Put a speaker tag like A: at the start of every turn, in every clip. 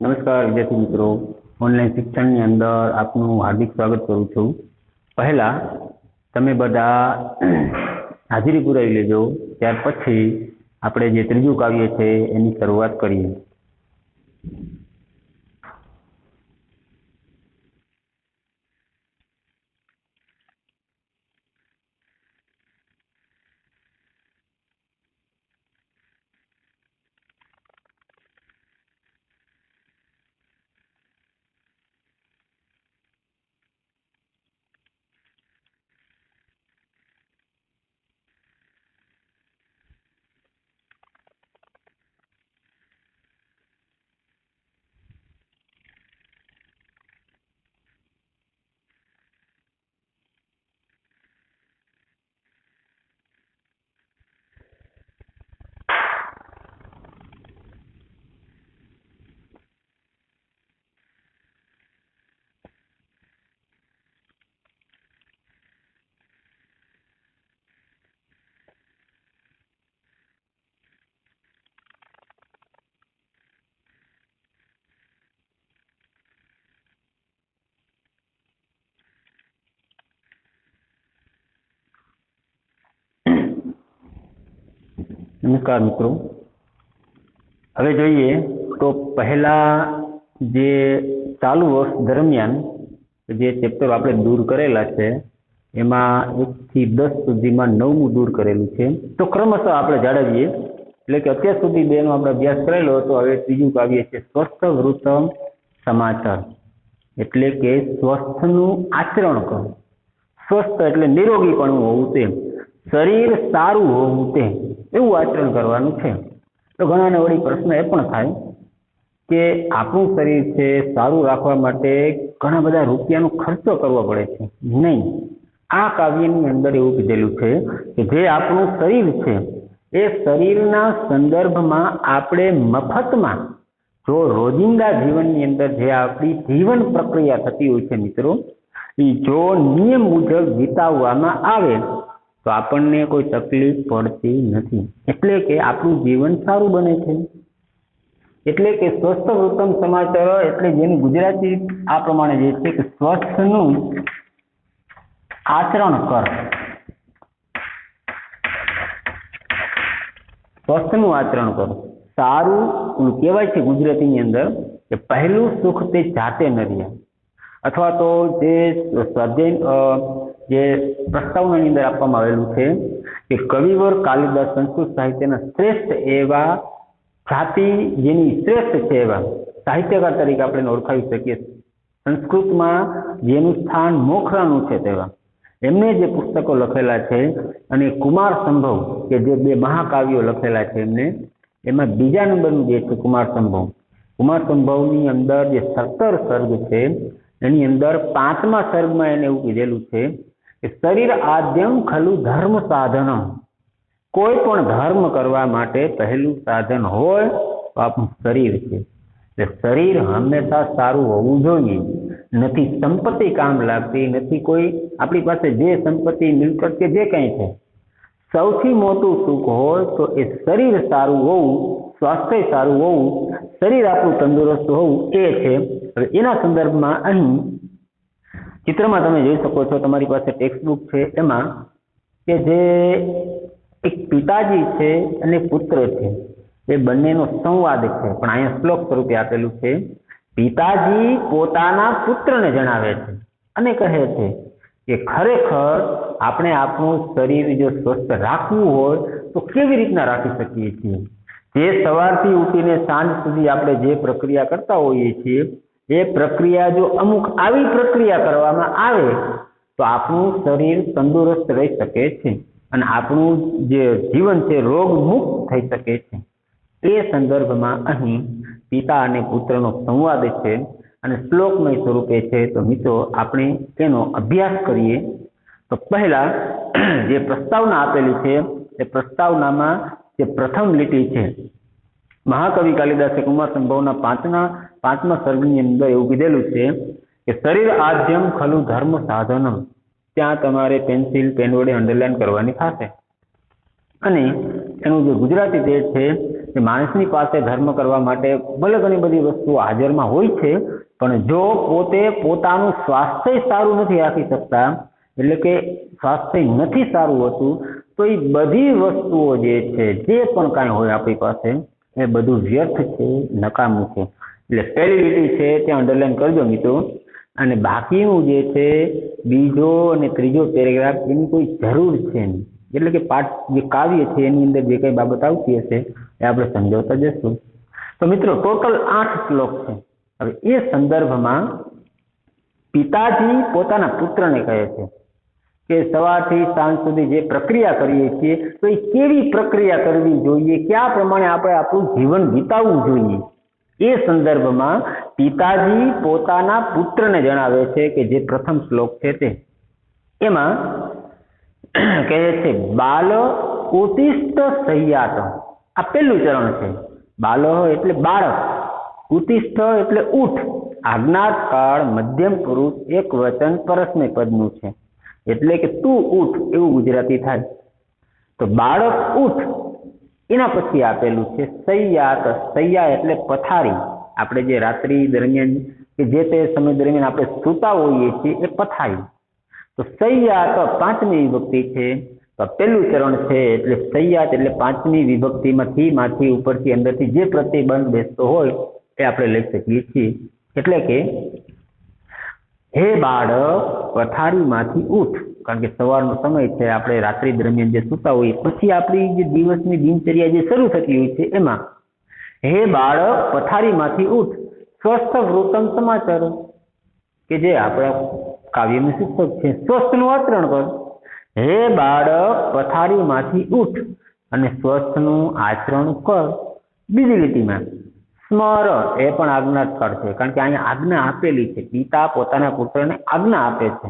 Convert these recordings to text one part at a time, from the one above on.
A: નમસ્કાર વિદ્યાર્થી મિત્રો, ઓનલાઈન શિક્ષણની અંદર આપનું હાર્દિક સ્વાગત કરું છું. પહેલા તમે બધા હાજરી પુરાવી લેજો, ત્યાર પછી આપણે જે ત્રીજું કાવ્ય છે એની શરૂઆત કરીએ. નમસ્કાર મિત્રો, હવે જોઈએ તો પહેલા જે ચાલુ વર્ષ દરમિયાન જે ચેપ્ટર આપણે દૂર કરેલા છે એમાં 1 થી 10 સુધીમાં 9મું દૂર કરેલું છે. તો ક્રમશઃ આપણે જાળવીએ, એટલે કે અત્યાર સુધી 2નો આપણે અભ્યાસ કરેલો હતો. હવે ત્રીજું કાવ્ય છે સ્વસ્થ વૃત્તમ સમાચાર, એટલે કે સ્વસ્થનું આચરણ કરો. સ્વસ્થ એટલે નિરોગીપણું હોવું, તે શરીર સારું હોવું, તે એવું આચરણ કરવાનું છે. તો ઘણાને વળી પ્રશ્ન એ પણ થાય કે આપણું શરીર છે સારું રાખવા માટે ઘણા બધા રૂપિયાનો ખર્ચો કરવો પડે છે. નહીં, આ કાવ્યની અંદર એવું કીધેલું છે કે જે આપણું શરીર છે એ શરીરના સંદર્ભમાં આપણે મફતમાં જો રોજિંદા જીવનની અંદર જે આપણી જીવન પ્રક્રિયા થતી હોય છે મિત્રો, એ જો નિયમ મુજબ વિતાવવામાં આવે તો આપણને કોઈ તકલીફ પડતી નથી, એટલે કે આપણું જીવન સારું બને છે. એટલે કે સ્વસ્થ વૃત્તમ સમાચાર એટલે જેનું ગુજરાતી આ પ્રમાણે જે છે કે સ્વસ્થનું આચરણ કર. સ્વસ્થનું આચરણ કરો. સારું કહેવાય છે ગુજરાતીની અંદર કે પહેલું સુખ તે જાતે ન રહ્યા, અથવા તો જે સ્વાધ્યાય જે પ્રસ્તાવનાની અંદર આપવામાં આવેલું છે કે કવિવર કાલિદાસ સંસ્કૃત સાહિત્યના શ્રેષ્ઠ એવા જાતિ જેની શ્રેષ્ઠ છે એવા સાહિત્યકાર તરીકે આપણે ઓળખાવી શકીએ. સંસ્કૃતમાં જેનું સ્થાન મોખરાનું છે તેવા એમને જે પુસ્તકો લખેલા છે, અને કુમાર સંભવ કે જે 2 મહાકાવ્યો લખેલા છે એમને, એમાં બીજા નંબરનું જે છે કુમાર સંભવ. કુમાર સંભવની અંદર જે 17 સર્ગ છે એની અંદર 5મા સર્ગમાં એને એવું કીધેલું છે કે શરીર આદ્યમ ખલુ ધર્મ સાધનમ. કોઈ પણ ધર્મ કરવા માટે પહેલું સાધન હોય તો આપણું શરીર છે. એટલે શરીર હંમેશા સારું હોવું જોઈએ. નથી સંપત્તિ કામ લાગતી, નથી કોઈ આપણી પાસે જે સંપત્તિ મિલકત કે જે કંઈ છે, સૌથી મોટું સુખ હોય તો એ શરીર સારું હોવું, સ્વાસ્થ્ય સારું હોવું, શરીર આપણું તંદુરસ્ત હોવું એ છે. હવે એના સંદર્ભમાં અહીં ચિત્રમાં તમે જોઈ શકો છો, તમારી પાસે ટેક્સ્ટ બુક છે, એમાં કે જે એક પિતાજી છે અને પુત્ર છે એ બંનેનો સંવાદ છે, પણ અહીંયા શ્લોક સ્વરૂપે આપેલું છે. પિતાજી પોતાના પુત્રને જણાવે છે અને કહે છે કે ખરેખર આપણે આપણું શરીર જો સ્વસ્થ રાખવું હોય તો કેવી રીતના રાખી શકીએ છીએ. જે સવારથી ઉઠીને સાંજ સુધી આપણે જે પ્રક્રિયા કરતા હોઈએ છીએ, એ પ્રક્રિયા જો અમુક આવી પ્રક્રિયા કરવામાં આવે તો આપણું શરીર તંદુરસ્ત રહી શકે છે અને આપણું જે જીવન છે રોગ મુક્ત થઈ શકે છે. એ સંદર્ભમાં અહીં પિતા અને પુત્રનો સંવાદ છે અને શ્લોકમય સ્વરૂપે છે. તો મિત્રો આપણે તેનો અભ્યાસ કરીએ. તો પહેલા જે પ્રસ્તાવના આપેલી છે એ પ્રસ્તાવનામાં જે પ્રથમ લીટી છે, મહાકવિ કાલિદાસે કુમાર સંભવના 5મા સર્ગની અંદર એવું કીધેલું છે કે શરીર આદ્યમ ખલુ ધર્મ સાધનમ. ત્યાં તમારે પેન્સિલ પેન વડે અંડરલાઈન કરવાની થશે. અને એનું જે ગુજરાતી તે છે કે માણસની પાસે ધર્મ કરવા માટે ભલે ઘણી બધી વસ્તુઓ હાજરમાં હોય છે, પણ જો પોતે પોતાનું સ્વાસ્થ્ય સારું નથી રાખી શકતા, એટલે કે સ્વાસ્થ્ય નથી સારું હોતું, તો એ બધી વસ્તુઓ જે છે, જે પણ કાંઈ હોય આપણી પાસે, એ બધું વ્યર્થ છે, નકામું છે. એટલે પહેલી લીટી છે ત્યાં અંડરલાઈન કરજો મિત્રો. અને બાકીનું જે છે બીજો અને ત્રીજો પેરેગ્રાફ એની કોઈ જરૂર છે નહીં. એટલે કે પાઠ જે કાવ્ય છે એની અંદર જે કંઈ બાબત આવતી હશે એ આપણે સમજાવતા જશું. તો મિત્રો ટોટલ 8 શ્લોક છે. હવે એ સંદર્ભમાં પિતાજી પોતાના પુત્રને કહે છે કે સવારથી સાંજ સુધી જે પ્રક્રિયા કરીએ છીએ તો એ કેવી પ્રક્રિયા કરવી જોઈએ, કયા પ્રમાણે આપણે આપણું જીવન વિતાવવું જોઈએ, એ સંદર્ભમાં પિતાજી પોતાના પુત્રને જણાવે છે કે જે પ્રથમ શ્લોક છે તે એમાં કહે છે બાલ ઉતિષ્ઠ સહ્યાત. આ પહેલું ચરણ છે. બાલ એટલે બાળક, ઉતિષ્ઠ એટલે ઉઠ, આજ્ઞાત કાળ મધ્યમ પુરુષ એક વચન પરસ્મય પદનું છે, એટલે કે તું ઉઠ એવું ગુજરાતી થાય. તો બાળક ઉઠ, એના પછી આપેલું છે સૈયાત. સૈયા એટલે પથારી. આપણે જે રાત્રિ દરમિયાન કે જે તે સમય દરમિયાન આપણે સૂતા હોઈએ છીએ એ પથારી. તો સૈયાત 5મી વિભક્તિ છે. તો પહેલું ચરણ છે એટલે સૈયાત એટલે 5મી વિભક્તિમાંથી ઉપરથી અંદરથી જે પ્રતિબંધ બેસતો હોય એ આપણે લઈ શકીએ છીએ. એટલે કે હે બાળક પથારીમાંથી ઉઠ, કારણ કે સવારનો સમય છે, આપણે રાત્રિ દરમિયાન જે સૂતા હોઈએ પછી આપણી જે દિવસની દિનચર્યા જે શરૂ થતી હોય છે એમાં હે બાળક પથારીમાંથી ઉઠ, સ્વસ્થ વૃત્તમ સમાચાર, કે જે આપણા કાવ્યનું શિક્ષક છે, સ્વસ્થનું આચરણ કર. હે બાળક પથારીમાંથી ઉઠ અને સ્વસ્થનું આચરણ કર. બીજી લીટીમાં સ્મર, એ પણ આજ્ઞાકાર છે, કારણ કે અહીંયા આજ્ઞા આપેલી છે. પિતા પોતાના પુત્રને આજ્ઞા આપે છે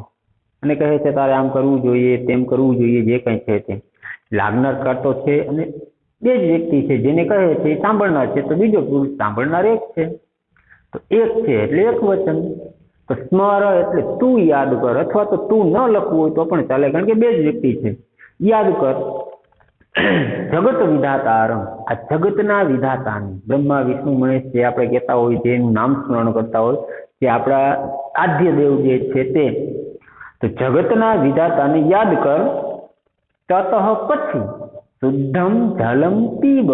A: અને કહે છે તારે આમ કરવું જોઈએ, તેમ કરવું જોઈએ, જે કંઈ છે તે. એટલે આજ્ઞાકાર તો છે અને બે જ વ્યક્તિ છે જેને કહે છે એ સાંભળનાર છે, તો બીજો પુરુષ સાંભળનાર એક છે. તો એક છે એટલે એક વચન. તો સ્મર એટલે તું યાદ કર, અથવા તો તું ન લખવું હોય તો પણ ચાલે, કારણ કે બે જ વ્યક્તિ છે. યાદ કર જગત વિધાતારમ, આ જગતના વિધાતાની, બ્રહ્મા વિષ્ણુ મહેશ જે આપણે કહેતા હોય, જેનું નામ સ્મરણ કરતા હોય, જે આપણા આદ્ય દેવ જે છે તે. તો જગતના વિધાતાને યાદ કર. તતઃ પછી શુદ્ધમ જલમ પીબ,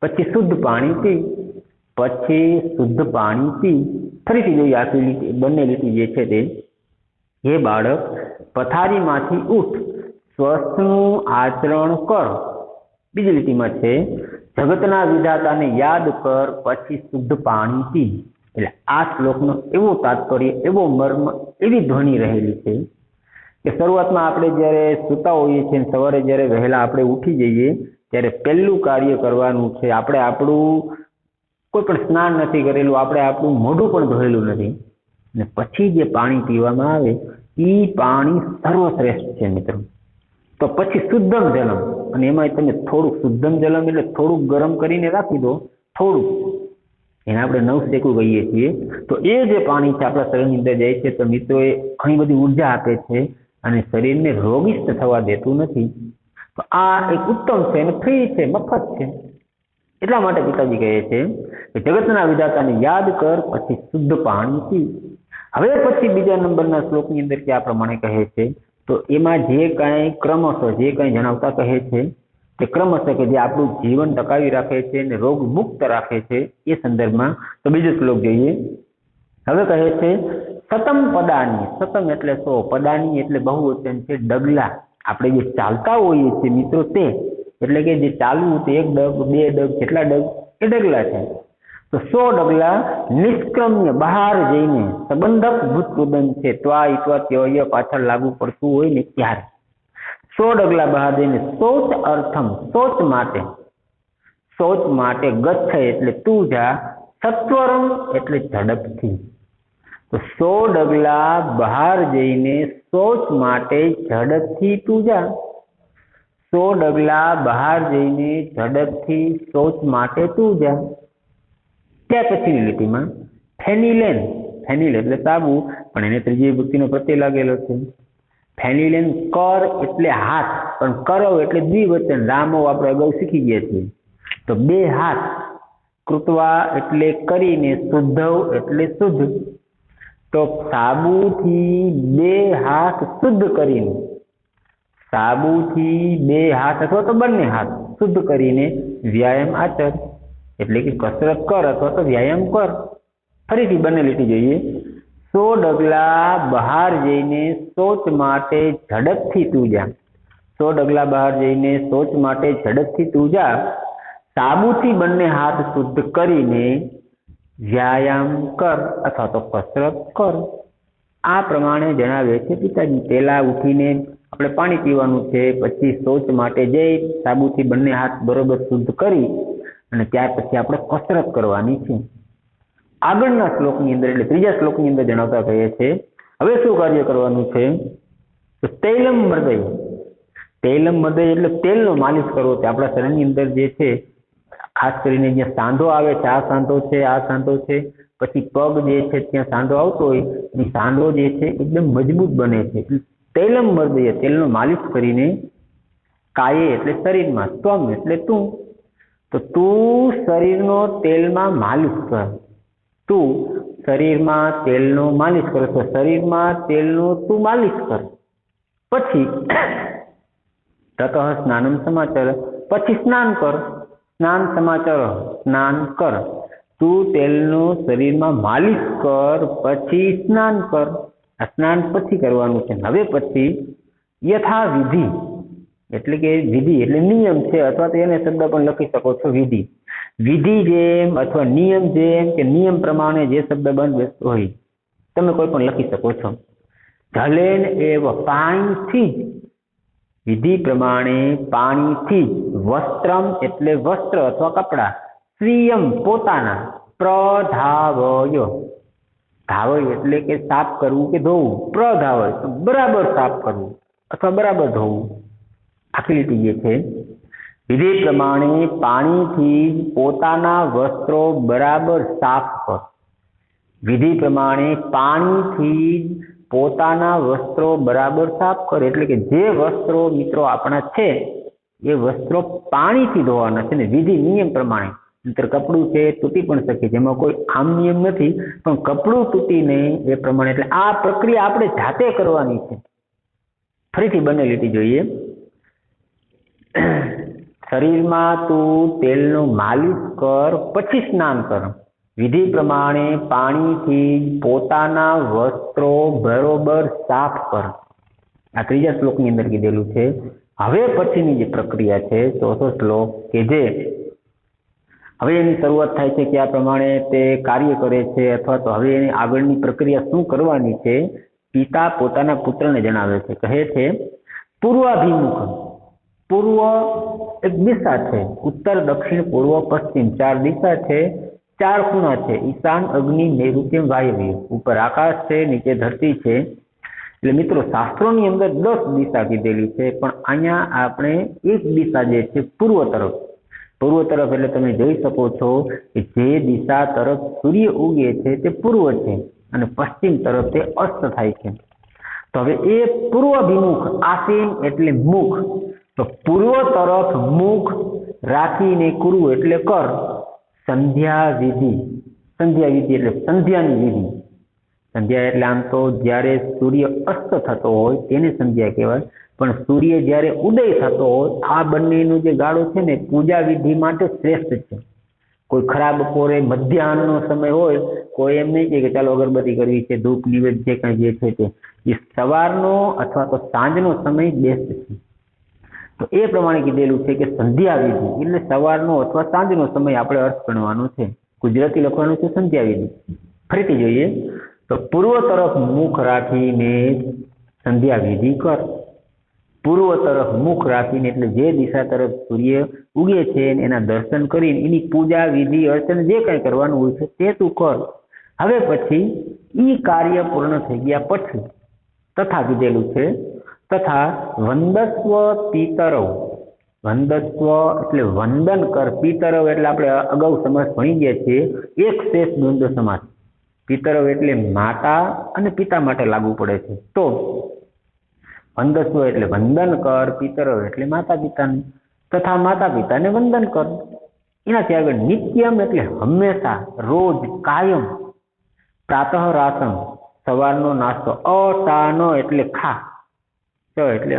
A: પછી શુદ્ધ પાણી પી. પછી શુદ્ધ પાણી પી. ફરીથી જોઈએ આખી લીટી, બંને લીટી જે છે તે. હે બાળક પથારીમાંથી ઉઠ, સ્વસ્થનું આચરણ કર. બીજી લીટીમાં છે જગતના વિધાતાને યાદ કર, પછી શુદ્ધ પાણી પી. એટલે આ શ્લોકનો એવો તાત્પર્ય, એવો મર્મ, એવી ધ્વનિ રહેલી છે કે શરૂઆતમાં આપણે જ્યારે સૂતા હોઈએ છીએ, સવારે જ્યારે વહેલા આપણે ઉઠી જઈએ ત્યારે પહેલું કાર્ય કરવાનું છે, આપણે આપણું કોઈ પણ સ્નાન નથી કરેલું, આપણે આપણું મોઢું પણ ધોયેલું નથી, અને પછી જે પાણી પીવામાં આવે એ પાણી સર્વશ્રેષ્ઠ છે મિત્રો. તો પછી શુદ્ધમ જલમ, અને એમાં તમે થોડુંક શુદ્ધમ જલમ એટલે થોડુંક ગરમ કરીને રાખી દો, થોડુંક, એને આપણે નવશેકું કહીએ છીએ. તો એ જે પાણી છે આપણા શરીરની અંદર જાય છે તો મિત્રો એ ઘણી બધી ઉર્જા આપે છે અને શરીરને રોગિષ્ટ થવા દેતું નથી. તો આ એક ઉત્તમ છે અને ફ્રી છે, મફત છે. એટલા માટે પિતાજી કહે છે કે જગતના વિધાતાને યાદ કર, પછી શુદ્ધ પાણી પી. હવે પછી બીજા નંબરના શ્લોકની અંદર કે આ પ્રમાણે કહે છે, તો એમાં જે કાંઈ ક્રમશઃ જે કાંઈ જણાવતા કહે છે તે ક્રમશઃ કે જે આપણું જીવન ટકાવી રાખે છે અને રોગ મુક્ત રાખે છે એ સંદર્ભમાં. તો બીજો શ્લોક જોઈએ. હવે કહે છે સતમ પદાની. સતમ એટલે 100, પદાની એટલે બહુવચન છે, ડગલા. આપણે જે ચાલતા હોઈએ છીએ મિત્રો તે, એટલે કે જે ચાલવું તે 1 ડગ 2 ડગ જેટલા ડગ એ ડગલા છે. તો 100 ડગલા નિષ્ક્રમ્ય બહાર જઈને, સંબંધક ભૂતપૂર્વન છે, ત્વા ઇત્વા ત્ય પાછળ લાગુ પડતું હોય ને ત્યારે 100 ડગલા બહાર જઈને શૌચ અર્થમ, શૌચ માટે, શૌચ માટે ગચ્છ એટલે તું જા, સત્વરમ એટલે ઝડપથી. તો 100 ડગલા બહાર જઈને શૌચ માટે ઝડપથી તું જા. 100 ડગલા બહાર જઈને ઝડપથી શૌચ માટે તું જા. ત્યાર પછીની લીટીમાં ફેનિલેન. ફેનિલ એટલે સાબુ, પણ એને ત્રીજી વિભક્તિનો પ્રત્યય લાગેલો છે. ફેનિલેન કર એટલે હાથ, પણ કરવ એટલે દ્વિવચન, રામો આપણે અગાઉ શીખી ગયા છીએ. તો બે હાથ, કૃત્વા એટલે કરીને, શુદ્ધવ એટલે શુદ્ધ. તો સાબુથી બે હાથ શુદ્ધ કરીને, સાબુથી બે હાથ અથવા તો બંને હાથ શુદ્ધ કરીને વ્યાયામ આચર, એટલે કે કસરત કર અથવા તો વ્યાયામ કર. ફરીથી બંને લીટી જોઈએ. 100 ડગલા બહાર જઈને શૌચ માટે ઝડપથી તું જા. 100 ડગલા બહાર જઈને શૌચ માટે ઝડપથી તું જા. સાબુથી બંને હાથ શુદ્ધ કરીને વ્યાયામ કર અથવા તો કસરત કર. આ પ્રમાણે જણાવે છે પિતાજી. પહેલા ઉઠીને આપણે પાણી પીવાનું છે, પછી શૌચ માટે જઈ સાબુથી બંને હાથ બરોબર શુદ્ધ કરી અને ત્યાર પછી આપણે કસરત કરવાની છે. આગળના શ્લોકની અંદર એટલે ત્રીજા શ્લોકની અંદર જણાવતા કહીએ છે હવે શું કાર્ય કરવાનું છે? તો તૈલમ મર્દય. તૈલમ મર્દય એટલે તેલનો માલિશ કરવો છે આપણા શરીરની અંદર જે છે, ખાસ કરીને જ્યાં સાંધો આવે છે, આ સાંધો છે, આ સાંધો છે, પછી પગ જે છે ત્યાં સાંધો આવતો હોય એ સાંધો જે છે એકદમ મજબૂત બને છે. તૈલમ મર્દય તેલનો માલિશ કરીને, કાયે એટલે શરીરમાં, ત્વમ એટલે તું. તો તું શરીરનો તેલમાં માલિશ કર. તું શરીરમાં તેલનો માલિશ કર. તો શરીરમાં તેલનો તું માલિશ કર. પછી તતઃ સ્નાનમ સમાચાર, પછી સ્નાન કર. સ્નાન સમાચાર, સ્નાન કર. તું તેલનો શરીરમાં માલિશ કર, પછી સ્નાન કર. આ સ્નાન પછી કરવાનું છે. હવે પછી યથાવિધિ એટલે કે વિધિ એટલે નિયમ છે, અથવા તો એને શબ્દ પણ લખી શકો છો વિધિ. વિધિ જેમ અથવા નિયમ જેમ કે નિયમ પ્રમાણે જે શબ્દ બંધ બેસતો હોય તમે કોઈ પણ લખી શકો છો. જલેન એવ પાણીથી જ, વિધિ પ્રમાણે પાણીથી જ, વસ્ત્રમ એટલે વસ્ત્ર અથવા કપડા, સ્વીયમ પોતાના, પ્રધાવય, ધાવય એટલે કે સાફ કરવું કે ધોવું, પ્રધાવય બરાબર સાફ કરવું અથવા બરાબર ધોવું. આખી લીટી જે છે, વિધિ પ્રમાણે પાણીથી જ પોતાના વસ્ત્રો બરાબર સાફ કર. વિધિ પ્રમાણે પાણીથી જ પોતાના વસ્ત્રો બરાબર સાફ કર. એટલે કે જે વસ્ત્રો મિત્રો આપણા છે એ વસ્ત્રો પાણીથી ધોવાના છે ને વિધિ નિયમ પ્રમાણે. નહીતર કપડું છે તૂટી પણ શકે, જેમાં કોઈ આમ નિયમ નથી, પણ કપડું તૂટીને એ પ્રમાણે. એટલે આ પ્રક્રિયા આપણે જાતે કરવાની છે. ફરીથી બંને લીટી જોઈએ. શરીરમાં તું તેલનો માલિશ કર, પછી સ્નાન કર. વિધિ પ્રમાણે પાણીથી પોતાના વસ્ત્રો બરોબર સાફ કર. આ ત્રીજા શ્લોકની અંદર કીધેલું છે. હવે પછીની જે પ્રક્રિયા છે, ચોથો શ્લોક કે જે હવે એની શરૂઆત થાય છે કે આ પ્રમાણે તે કાર્ય કરે છે, અથવા તો હવે એની આગળની પ્રક્રિયા શું કરવાની છે પિતા પોતાના પુત્રને જણાવે છે. કહે છે પૂર્વાભિમુખ. પૂર્વ એક દિશા છે, ઉત્તર, દક્ષિણ, પૂર્વ, પશ્ચિમ 4 દિશા છે, 4 ખૂણા છે. ઈશાન, અગ્નિ, નૈઋત્ય, વાયવ્ય. ઉપર આકાશ છે, નીચે ધરતી છે. એટલે મિત્રો શાસ્ત્રોની અંદર 10 દિશા કીધેલી છે, પણ અહીંયા આપણે એક દિશા જે છે પૂર્વ તરફ. પૂર્વ તરફ એટલે તમે જોઈ શકો છો કે જે દિશા તરફ સૂર્ય ઉગે છે તે પૂર્વ છે અને પશ્ચિમ તરફ તે અસ્ત થાય છે. તો હવે એ પૂર્વાભિમુખ, આસીન એટલે મુખ, તો પૂર્વ તરફ મુખ રાખીને કુરુ એટલે કર સંધ્યા વિધિ. સંધ્યા વિધિ એટલે સંધ્યાની વિધિ. સંધ્યા એટલે આમ તો જ્યારે સૂર્ય અસ્ત થતો હોય તેને સંધ્યા કહેવાય, પણ સૂર્ય જ્યારે ઉદય થતો હોય આ બંનેનો જે ગાળો છે ને પૂજા વિધિ માટે શ્રેષ્ઠ છે. કોઈ ખરાબ બપોરે મધ્યાહનનો સમય હોય, કોઈ એમ નહીં કે ચાલો અગરબત્તી કરવી છે, ધૂપ નિવેદ જે કંઈ જે છે તે, એ સવારનો અથવા તો સાંજનો સમય બેસ્ટ છે. તો એ પ્રમાણે કીધેલું છે કે સંધ્યા વિધિ એટલે સવારનો અથવા સાંજનો સમય આપણે અર્થ ગણવાનો છે. ગુજરાતી લખવાનું છે સંધ્યા વિધિ. ફરીથી જોઈએ તો પૂર્વ તરફ મુખ રાખીને સંધ્યા વિધિ કર. પૂર્વ તરફ મુખ રાખીને એટલે જે દિશા તરફ સૂર્ય ઉગે છે એના દર્શન કરીને એની પૂજા વિધિ અર્ચન જે કંઈ કરવાનું હોય છે તે તું કર. હવે પછી ઈ કાર્ય પૂર્ણ થઈ ગયા પછી તથા કીધેલું છે, તથા વંદસ્વ પિતરવ. વંદસ્વ એટલે વંદન કર. પિતરવ એટલે આપણે અગાઉ સમાસ ભણી ગયા છીએ, એક શેષ દ્વંદ્વ સમાસ. પિતરવ એટલે માતા અને પિતા માટે લાગુ પડે છે. તો વંદસ્વ એટલે વંદન કર, પિતરવ એટલે માતા પિતાને, તથા માતા પિતાને વંદન કર. એનાથી આગળ નિત્યમ એટલે હંમેશા, રોજ, કાયમ. પ્રાતઃ રાસમ સવારનો નાસ્તો, અસાનો એટલે ખા, ચ એટલે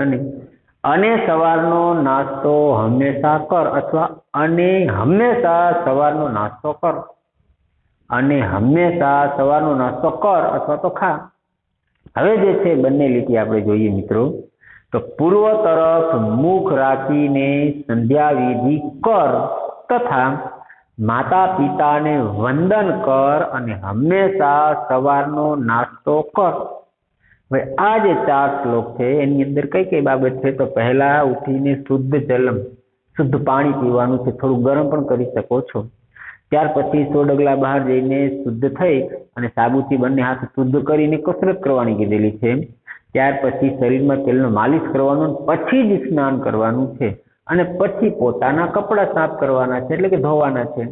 A: અને સવારનો નાસ્તો હંમેશા કર, અથવા અને હંમેશા સવારનો નાસ્તો કર, અને હંમેશા સવારનો નાસ્તો કર અથવા તો ખા. હવે જે છે બંને લીટી આપણે જોઈએ મિત્રો. તો પૂર્વ તરફ મુખ રાખીને સંધ્યા વિધિ કર તથા માતા પિતાને વંદન કર અને હંમેશા સવારનો નાસ્તો કર. હવે આ જે 4 શ્લોક છે એની અંદર કઈ કઈ બાબત છે? તો પહેલા ઉઠીને શુદ્ધ જલમ, શુદ્ધ પાણી પીવાનું છે, થોડું ગરમ પણ કરી શકો છો. ત્યાર પછી 100 ડગલા બહાર જઈને શુદ્ધ થઈ અને સાબુથી બંને હાથ શુદ્ધ કરીને કસરત કરવાની કીધેલી છે. ત્યાર પછી શરીરમાં તેલનો માલિશ કરવાનું, પછી જ સ્નાન કરવાનું છે અને પછી પોતાના કપડાં સાફ કરવાના છે, એટલે કે ધોવાના છે.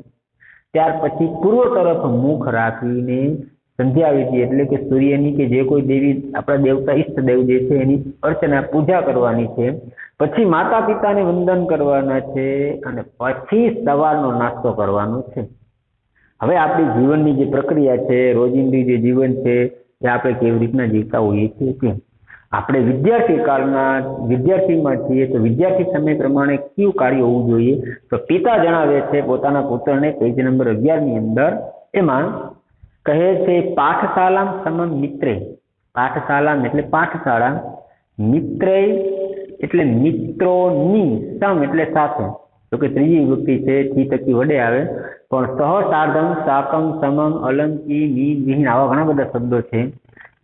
A: ત્યાર પછી પૂર્વ તરફ મુખ રાખીને સંધ્યા વિધિ એટલે કે સૂર્યની કે જે કોઈ દેવી, આપણા દેવતા ઈષ્ટદેવ જે છે એની અર્ચના પૂજા કરવાની છે. પછી માતા પિતાને વંદન કરવાના છે અને પછી સવારનો નાસ્તો કરવાનો છે. હવે આપણી જીવનની જે પ્રક્રિયા છે, રોજિંદી જે જીવન છે એ આપણે કેવી રીતના જીવતા હોઈએ છીએ તે આપણે વિદ્યાર્થીમાં છીએ તો વિદ્યાર્થી સમય પ્રમાણે કયું કાર્ય હોવું જોઈએ? તો પિતા જણાવે છે પોતાના પુત્રને પેજ નંબર 11 ની અંદર, એમાં કહે છે પાઠશાલા સમમ મિત્રે. પાઠશાલા એટલે પાઠશાળા, મિત્રે એટલે મિત્રોની, સમ એટલે સાથે, તો કે ત્રીજી વિભક્તિ છે, થી તકી વડે આવે, પણ સહ સાર્ધમ સાકમ સમમ અલંકી ની વિહીન આવા ઘણા બધા શબ્દો છે,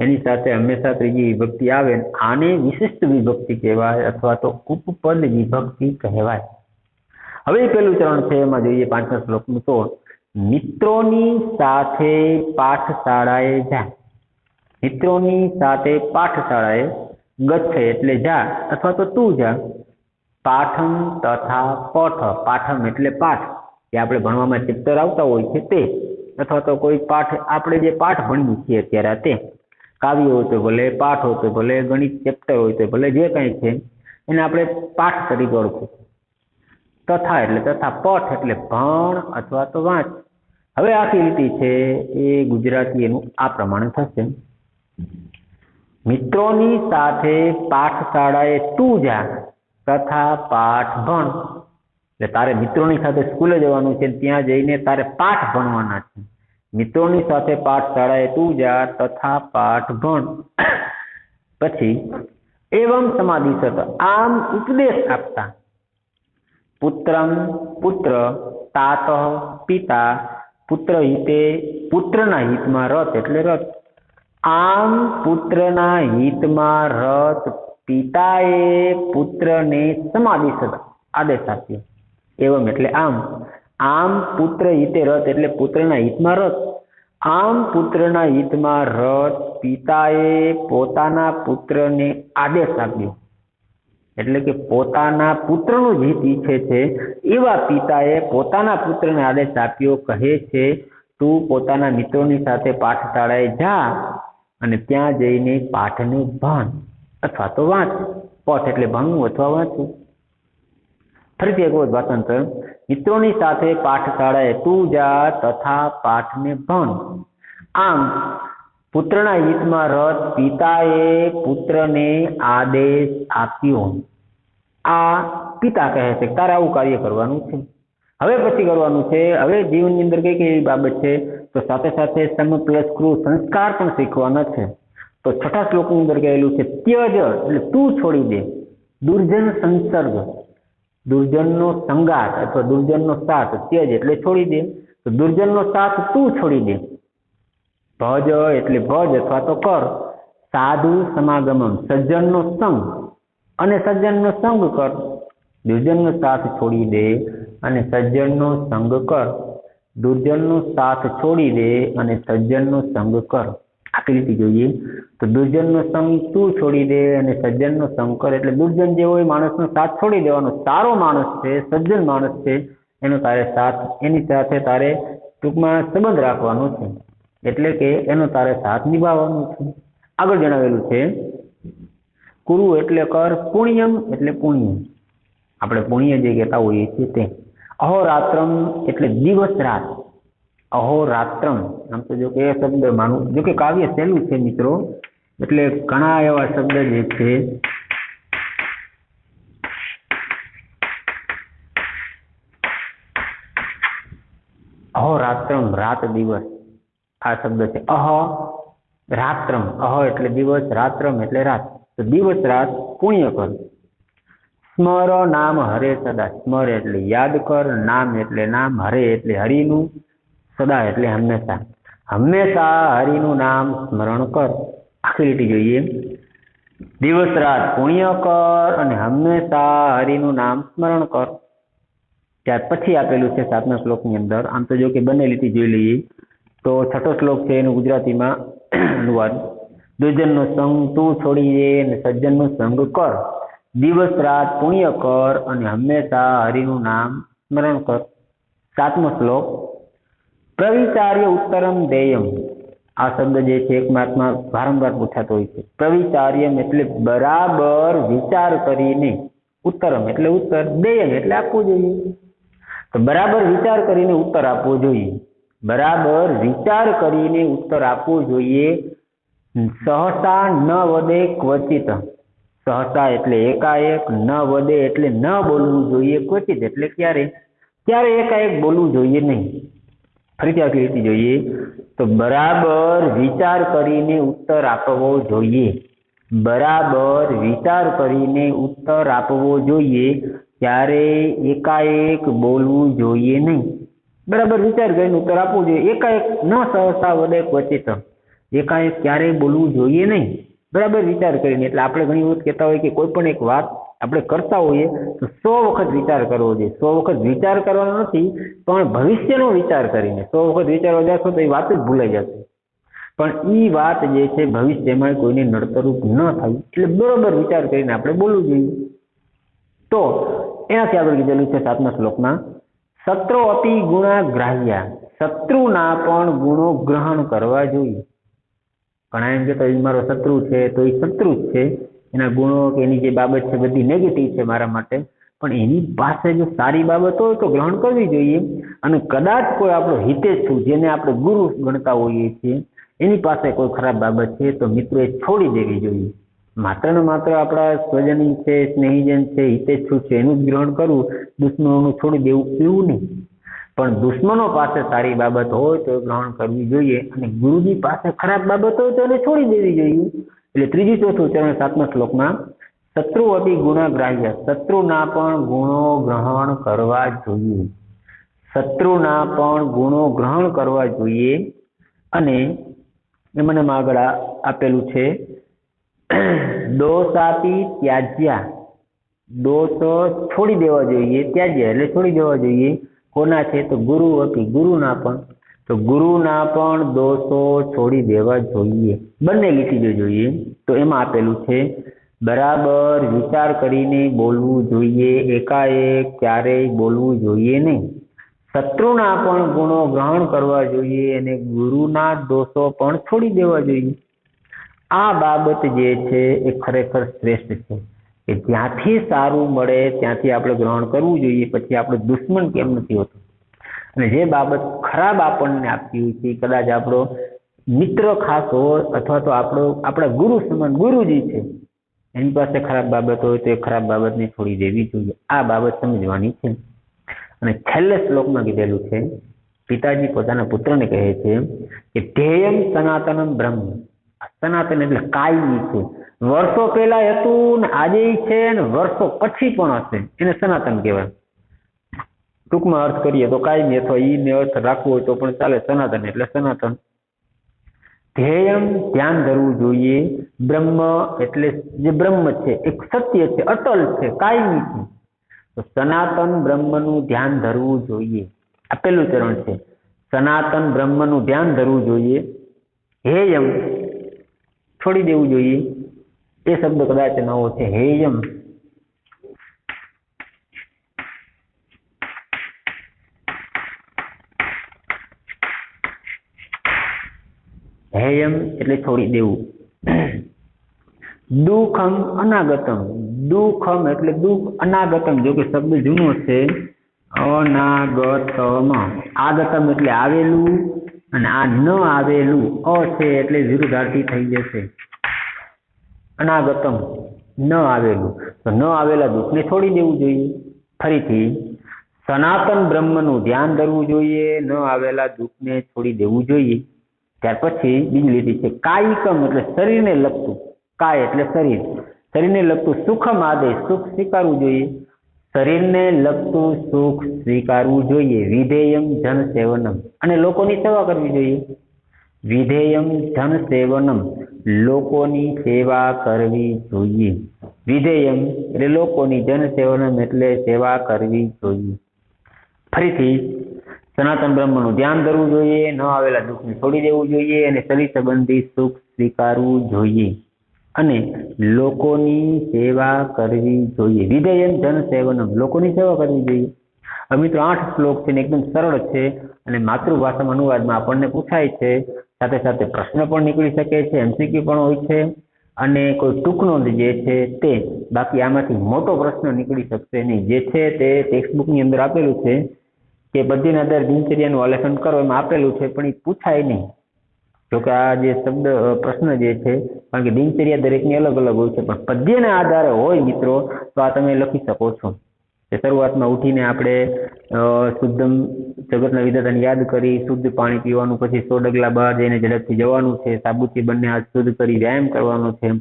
A: એની સાથે હંમેશા ત્રીજી વિભક્તિ આવે. આને વિશિષ્ટ વિભક્તિ કહેવાય અથવા તો ઉપપદ વિભક્તિ કહેવાય. હવે પેલું ચરણ છે એમાં જોઈએ 5મા શ્લોકનું. તો મિત્રોની સાથે પાઠશાળાએ જા. મિત્રોની સાથે પાઠશાળાએ ગચ્છ એટલે જા અથવા તો તું જા. પાઠમ તથા પઠ, પાઠમ એટલે પાઠ, કે આપણે ભણવામાં ચેપ્ટર આવતા હોય છે તે, અથવા તો કોઈ પાઠ, આપણે જે પાઠ ભણીએ છીએ અત્યારે તે, કાવ્ય હોય તો ભલે, પાઠ હોય તો ભલે, ગણિત ચેપ્ટર હોય તો ભલે, જે કંઈ છે એને આપણે પાઠ તરીકે ઓળખીએ. તથા એટલે તથા, પઠ એટલે ભણ અથવા તો વાંચ. હવે આખી લીટી છે એ ગુજરાતી એનું આ પ્રમાણે થશે. મિત્રોની સાથે પાઠશાળાએ તું જા તથા પાઠ ભણ. એટલે તારે મિત્રોની સાથે સ્કૂલે જવાનું છે, ત્યાં જઈને તારે પાઠ ભણવાના છે. મિત્રોની સાથે પાઠશાળાએ તું જા તથા પાઠ ભણ. પછી એવમ સમાધિસત, આમ ઉપદેશ આપતા. પુત્રમ પુત્ર, તાત પિતા, પુત્ર હિતે પુત્રના હિતમાં રત એટલે રત. આમ પુત્રના હિતમાં રત પિતાએ પુત્રને સમાધિસત આદેશ આપ્યો. એવમ એટલે આમ, આમ પુત્ર હિતે રત એટલે પુત્રના હિતમાં રત. આમ પુત્રના હિતમાં રત પિતાએ પોતાના પુત્રને આદેશ આપ્યો, એટલે કે પોતાના પુત્રનું જ હિત ઈચ્છે છે એવા પિતાએ પોતાના પુત્રને આદેશ આપ્યો. કહે છે તું પોતાના મિત્રોની સાથે પાઠશાળાએ જા અને ત્યાં જઈને પાઠને ભણ અથવા તો વાંચ. પઠ એટલે ભણવું અથવા વાંચવું. ફરીથી એક વખત ભાષાંતર. મિત્રોની સાથે પાઠશાળાએ તું જા તથા પાઠને ભણ. આમ પુત્રના હિતમાં રત પિતાએ પુત્રને આદેશ આપ્યો. આ પિતા કહે છે તારે આવું કાર્ય કરવાનું છે. હવે પછી કરવાનું છે, હવે જીવનની અંદર કઈ કઈ બાબત છે? તો સાથે સાથે સમ પ્લસ ક્રુ સંસ્કાર પણ શીખવાના છે. તો 6થા શ્લોકની અંદર કહેલું છે ત્યજ એટલે તું છોડી દે. દુર્જન સંસર્ગ, દુર્જનનો સંગાત અથવા દુર્જનનો સાથ. ત્યજ એટલે છોડી દે, તો દુર્જનનો સાથ તું છોડી દે. ભજ એટલે ભજ અથવા તો કર. સાધુ સમાગમમ, સજ્જનનો સંગ અને સજ્જનનો સંગ કર. દુર્જનનો સાથ છોડી દે અને સજ્જનનો સંગ કર. દુર્જનનો સાથ છોડી દે અને સજ્જનનો સંગ કર. આખી રીતે જોઈએ તો દુર્જનનો સંગ તું છોડી દે અને સજ્જનનો સંગ કર. એટલે દુર્જન જે હોય માણસનો સાથ છોડી દેવાનો. સારો માણસ છે, સજ્જન માણસ છે, એનો તારે સાથ, એની સાથે તારે ટૂંકમાં સંબંધ રાખવાનો છે, એટલે કે એનો તારે સાથ નિભાવવાનો છે. આગળ જણાવેલું છે કુરુ એટલે કર, પુણ્યમ એટલે પુણ્ય, આપણે પુણ્ય જે કહેતા હોઈએ છીએ તે. અહોરાત્રમ એટલે દિવસ રાત. અહોરાત્રમ આમ તો જો કે એ શબ્દ માનું, જો કે કાવ્ય સહેલું છે મિત્રો, એટલે ઘણા એવા શબ્દ જે છે અહોરાત્રમ રાત દિવસ, આ શબ્દ છે અહ રાત્રમ. અહ એટલે દિવસ, રાત્રમ એટલે રાત. તો દિવસ રાત પુણ્ય કર. સ્મર નામ હરે સદા. સ્મર એટલે યાદ કર, નામ એટલે નામ, હરે એટલે હરિનું, સદા એટલે હંમેશા. હંમેશા હરિનું નામ સ્મરણ કર. આખી લીટી જોઈએ. દિવસ રાત પુણ્ય કર અને હંમેશા હરિનું નામ સ્મરણ કર. ત્યાર પછી આપેલું છે 7મા શ્લોકની અંદર. આમ તો જો કે બંને લીટી જોઈ લઈએ તો 6થો શ્લોક છે એનું ગુજરાતીમાં અનુવાદ. દુર્જનનો સંગ તું છોડી દે અને સજ્જનનો સંગ કર. દિવસ રાત પુણ્ય કર અને હંમેશા હરિનું નામ સ્મરણ કર. 7મો શ્લોક. પ્રવિચાર્ય ઉત્તરમ દેયમ. આ શબ્દ જે છે એક માર્કમાં વારંવાર પૂછાતો હોય છે. પ્રવિચાર્યમ એટલે બરાબર વિચાર કરીને, ઉત્તરમ એટલે ઉત્તર, દેયમ એટલે આપવું જોઈએ. તો બરાબર વિચાર કરીને ઉત્તર આપવો જોઈએ. બરાબર વિચાર કરીને ઉત્તર આપવો જોઈએ. સહસા ન વદે ક્વચિત. સહસા એટલે એકાએક, ન વદે એટલે ન બોલવું જોઈએ, ક્વચિત એટલે ક્યારે, ત્યારે એકાએક બોલવું જોઈએ નહીં. ફરીથી આખી લીટી જોઈએ તો બરાબર વિચાર કરીને ઉત્તર આપવો જોઈએ. બરાબર વિચાર કરીને ઉત્તર આપવો જોઈએ, ત્યારે એકાએક બોલવું જોઈએ નહીં. બરાબર વિચાર કરીને ઉત્તર આપવું જોઈએ. એકાએક ન સહસા વદે ક્વચિત. એકાએક ક્યારેય બોલવું જોઈએ નહીં. બરાબર વિચાર કરીને. એટલે આપણે ઘણી વખત કહેતા હોય કે કોઈ પણ એક વાત આપણે કરતા હોઈએ તો 100 વખત વિચાર કરવો જોઈએ. 100 વખત વિચાર કરવાનો નથી, પણ ભવિષ્યનો વિચાર કરીને. 100 વખત વિચારવા જશો તો એ વાત જ ભૂલાઈ જશે. પણ એ વાત જે છે ભવિષ્યમાં કોઈને નડતરરૂપ ન થાય, એટલે બરોબર વિચાર કરીને આપણે બોલવું જોઈએ. તો એનાથી આગળ કીધેલું છે 7મા શ્લોકમાં, શત્રુ અપી ગુણા ગ્રાહ્યા. શત્રુના પણ ગુણો ગ્રહણ કરવા જોઈએ. ઘણા એમ કહેતા હોય મારો શત્રુ છે તો એ શત્રુ જ છે, એના ગુણો કે એની જે બાબત છે બધી નેગેટિવ છે મારા માટે, પણ એની પાસે જો સારી બાબત હોય તો ગ્રહણ કરવી જોઈએ. અને કદાચ કોઈ આપણો હિતેચ્છુ, જેને આપણે ગુરુ ગણતા હોઈએ છીએ, એની પાસે કોઈ ખરાબ બાબત છે તો મિત્રો એ છોડી દેવી જોઈએ. માત્ર ને માત્ર આપણા સ્વજન છે, સ્નેહીજન છે, હિતેચ્છુ છે એનું જ ગ્રહણ કરવું, દુશ્મનોનું છોડી દેવું એવું નહીં. પણ દુશ્મનો પાસે સારી બાબત હોય તો ગ્રહણ કરવી જોઈએ, અને ગુરુજી પાસે ખરાબ બાબત હોય તો એને છોડી દેવી જોઈએ. એટલે 3, 4થું ચરણ 7મા શ્લોકમાં, શત્રુ અપી ગુણાગ્રાહ્ય. શત્રુના પણ ગુણો ગ્રહણ કરવા જોઈએ. શત્રુના પણ ગુણો ગ્રહણ કરવા જોઈએ. અને એમાં આગળ આપેલું છે દોષાપી ત્યાજ્યા. દોષ છોડી દેવા જોઈએ. ત્યાજ્ય એટલે છોડી દેવા જોઈએ. કોના છે તો ગુરુ અપી, ગુરુના પણ. તો ગુરુના પણ દોષો છોડી દેવા જોઈએ. બંને લીટી જોઈએ તો એમાં આપેલું છે બરાબર વિચાર કરીને બોલવું જોઈએ. એકાએક ક્યારેય બોલવું જોઈએ નહીં. શત્રુના પણ ગુણો ગ્રહણ કરવા જોઈએ અને ગુરુના દોષો પણ છોડી દેવા જોઈએ. આ બાબત જે છે એ ખરેખર શ્રેષ્ઠ છે, કે જ્યાંથી સારું મળે ત્યાંથી આપણે ગ્રહણ કરવું જોઈએ. પછી આપણે દુશ્મન કેમ નથી હોતું. અને જે બાબત ખરાબ આપણને આપતી હોય છે, કદાચ આપણો મિત્ર ખાસ હોય અથવા તો આપણા ગુરુ સમાન ગુરુજી છે, એની પાસે ખરાબ બાબત હોય તો એ ખરાબ બાબતને છોડી દેવી જોઈએ. આ બાબત સમજવાની છે. અને છેલ્લે શ્લોકમાં કીધેલું છે, પિતાજી પોતાના પુત્રને કહે છે કે ધ્યેયમ સનાતનમ બ્રહ્મ. સનાતન એટલે કાયમી છે. વર્ષો પહેલા હતું ને આજે છે ને વર્ષો પછી પણ હશે, એને સનાતન કહેવાય. ટૂંકમાં અર્થ કરીએ તો કાયમી, અથવા ઈને અર્થ રાખવો હોય તો પણ ચાલે. સનાતન એટલે સનાતન. ધ્યેયમ ધ્યાન ધરવું જોઈએ. બ્રહ્મ એટલે જે બ્રહ્મ છે, એક સત્ય છે, અટલ છે, કાયમી છે. તો સનાતન બ્રહ્મનું ધ્યાન ધરવું જોઈએ. આપેલું ચરણ છે, સનાતન બ્રહ્મનું ધ્યાન ધરવું જોઈએ. હેયમ છોડી દેવું જોઈએ. એ શબ્દ કદાચ નવો છે, હેયમ. હેયમ એટલે છોડી દેવું. દુઃખમ અનાગતમ. દુઃખમ એટલે દુઃખ, અનાગતમ જો કે શબ્દ જૂનો છે અનાગતમ, આગતમ એટલે આવેલું, અને આ ન આવેલું અ છે એટલે વિરુદ્ધાર્થી થઈ જશે. અનાગતમ ન આવેલું, તો ન આવેલા દુઃખને છોડી દેવું જોઈએ. ફરીથી સનાતન બ્રહ્મનું ધ્યાન ધરવું જોઈએ, ન આવેલા દુઃખને છોડી દેવું જોઈએ. ત્યાર પછી બીજી લીટી છે કાયિકમ એટલે શરીરને લગતું, કાય એટલે શરીર, શરીરને લગતું સુખમ આદેશ, સુખ સ્વીકારવું જોઈએ. શરીરને લગતું સુખ સ્વીકારવું જોઈએ. વિધેયમ જન સેવનમ, અને લોકોની સેવા કરવી જોઈએ. વિધેયમ જન સેવનમ, લોકોની સેવા કરવી જોઈએ. વિધેયમ એટલે લોકોની, જન સેવનમ એટલે સેવા કરવી જોઈએ. ફરીથી સનાતન બ્રહ્મનું ધ્યાન ધરવું જોઈએ, ન આવેલા દુઃખને છોડી દેવું જોઈએ, અને શરીર સંબંધી સુખ સ્વીકારવું જોઈએ, અને લોકોની સેવા કરવી જોઈએ. વિધેયમ જન સેવનમ, લોકોની સેવા કરવી જોઈએ. હવે મિત્રો 8 શ્લોક છે ને એકદમ સરળ છે, અને માતૃભાષામાં અનુવાદમાં આપણને પૂછાય છે. સાથે સાથે પ્રશ્ન પણ નીકળી શકે છે, એમસીક્યુ પણ હોય છે, અને કોઈ ટૂંકનો જે છે તે, બાકી આમાંથી મોટો પ્રશ્ન નીકળી શકશે નહીં. જે છે તે ટેક્સ્ટબુકની અંદર આપેલું છે કે પદ્યના આધારે દિનચર્યાનું આલેખન કરો, એમાં આપેલું છે, પણ એ પૂછાય નહીં. જોકે આ જે શબ્દ પ્રશ્ન જે છે, કારણ કે દિનચર્યા દરેકની અલગ અલગ હોય છે, પણ પદ્યના આધારે હોય મિત્રો તો આ તમે લખી શકો છો. કે શરૂઆતમાં ઉઠીને આપણે શુદ્ધમ જગતના વિધાતાને યાદ કરી, શુદ્ધ પાણી પીવાનું, પછી 100 ડગલા બહાર જઈને ઝડપથી જવાનું છે, સાબુથી બંને હાથ શુદ્ધ કરી વ્યાયામ કરવાનો છે,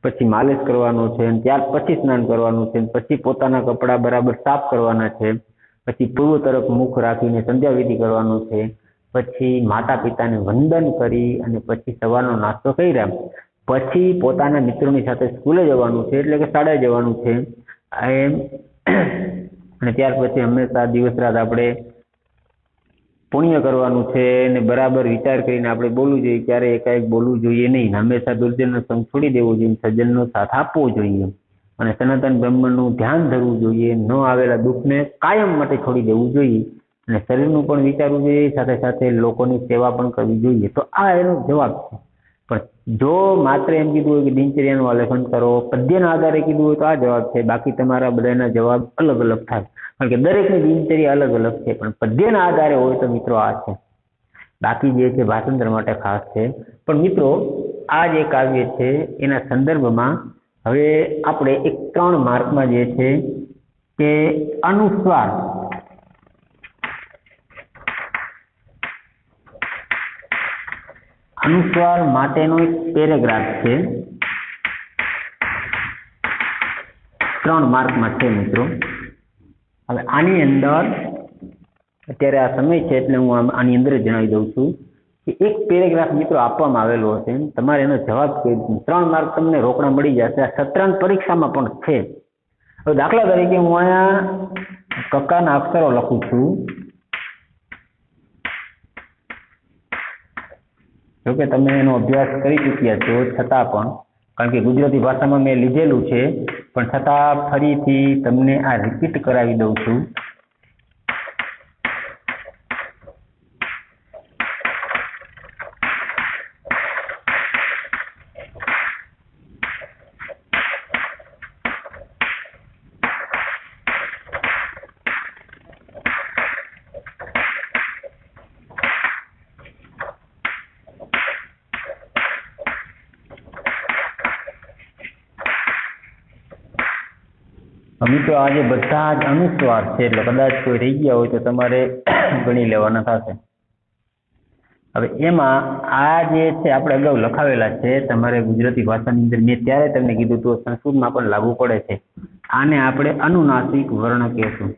A: પછી માલિશ કરવાનો છે, ત્યાર પછી સ્નાન કરવાનું છે, પછી પોતાના કપડાં બરાબર સાફ કરવાના છે, પછી પૂર્વ તરફ મુખ રાખીને સંધ્યાવિધિ કરવાનું છે, પછી માતા પિતાને વંદન કરી અને પછી સવારનો નાસ્તો કર્યા, પછી પોતાના મિત્રોની સાથે સ્કૂલે જવાનું છે, એટલે કે શાળાએ જવાનું છે એમ. અને ત્યાર પછી હંમેશા દિવસ રાત આપણે પુણ્ય કરવાનું છે, અને બરાબર વિચાર કરીને આપણે બોલવું જોઈએ. ક્યારેય એકાએક બોલવું જોઈએ નહીં. હંમેશા દુર્જનનો સંગ છોડી દેવો જોઈએ, સજ્જનનો સાથ આપવો જોઈએ, અને સનાતન બ્રહ્મનું ધ્યાન ધરવું જોઈએ. ન આવેલા દુઃખને કાયમ માટે છોડી દેવું જોઈએ, અને શરીરનું પણ વિચારવું જોઈએ, સાથે સાથે લોકોની સેવા પણ કરવી જોઈએ. તો આ એનો જવાબ છે. પણ જો માત્ર એમ કીધું હોય કે દિનચર્યાનું આલેખન કરો, પદ્યના આધારે કીધું હોય તો આ જવાબ છે. બાકી તમારા બધાના જવાબ અલગ અલગ થાય, કારણ કે દરેકની દિનચર્યા અલગ અલગ છે. પણ પદ્યના આધારે હોય તો મિત્રો આ છે. બાકી જે છે ભાષાંતર માટે ખાસ છે. પણ મિત્રો આ જે કાવ્ય છે એના સંદર્ભમાં હવે આપણે એક 3 માર્કમાં જે છે કે અનુસ્વાર, અનુસ્વાર માટેનો એક પેરેગ્રાફ છે, 3 માર્કમાં છે મિત્રો. હવે આની અંદર અત્યારે આ સમય છે એટલે હું આની અંદર જ જણાવી દઉં છું કે એક પેરેગ્રાફ મિત્રો આપવામાં આવેલો હશે, તમારે એનો જવાબ કહી દઉં. 3 માર્ક તમને રોકડા મળી જશે. આ સત્રાંત પરીક્ષામાં પણ છે. હવે દાખલા તરીકે હું અહીંયા કક્કાના અક્ષરો લખું છું. જોકે તમે એનો અભ્યાસ કરી ચૂક્યા છો, છતાં પણ, કારણ કે ગુજરાતી ભાષામાં મેં લીધેલું છે, પણ છતાં ફરીથી તમને આ રિપીટ કરાવી દઉં છું. મિત્રો આજે બધા જ અનુસ્વાર છે, એટલે કદાચ કોઈ રહી ગયા હોય તો તમારે ગણી લેવાના થશે. હવે એમાં આ જે છે આપણે અગાઉ લખાવેલા છે, તમારે ગુજરાતી ભાષાની અંદર મેં ત્યારે તમને કીધું હતું, સંસ્કૃતમાં પણ લાગુ પડે છે. આને આપણે અનુનાસિક વર્ણ કહેશું.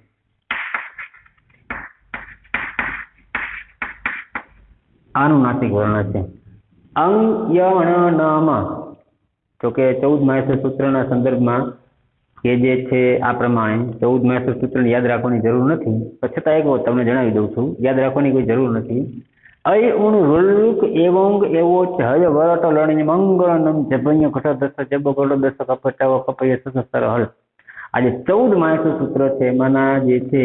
A: અનુનાસિક વર્ણ છે. અંગ ય ણ ન મ, તો કે 14 મહેશ્વર સૂત્રના સંદર્ભમાં કે જે છે આ પ્રમાણે 14 મહેશ્વર સૂત્રને યાદ રાખવાની જરૂર નથી, છતાં એક વખત તમને જણાવી દઉં છું, યાદ રાખવાની કોઈ જરૂર નથી. અય ઉણ રુક એવોંગ એવો હય વરટ લણી મંગળનમ જભન્ય ઘટ દસ જબ ગોળ દસ કપટાવ કપય સસસ્તર હળ. આ જે 14 મહેશ્વર સૂત્ર છે એમાંના જે છે